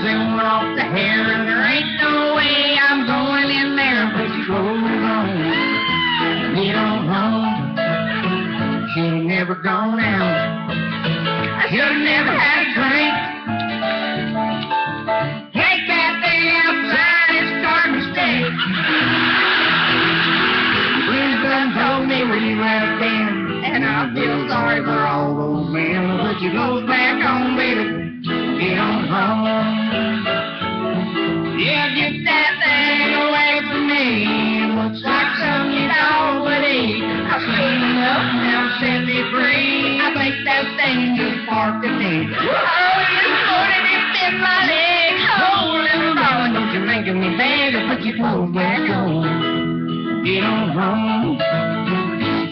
they want off the hair, and there ain't no way I'm going in there. Put your clothes on, get on home. She ain't never gone out. I should've never had a drink. Take that thing outside, it's starting to stink. Blues done told me where you have been, and I feel sorry for all those men. Put your clothes back on, baby, get on home. Yeah, get that thing away from me. It looks like something you don't believe. I've cleaned it up, now set me free. I think that thing just barked at me. Oh, this morning it bit my leg. Oh, little darling, don't you making me beg or put your clothes back on. Get on home.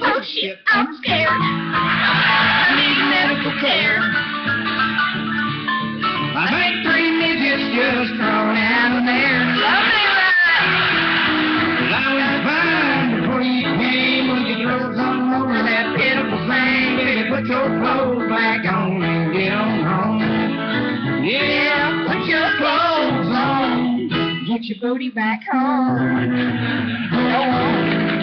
Oh, shit, I'm scared. I need medical care. I think 3 midgets just thrown out of there. Lovely ride. I was fine before you came. When you drove on over that pitiful thing, baby, put your clothes back on and get on home. Yeah, put your clothes on. Get your booty back home. Go on.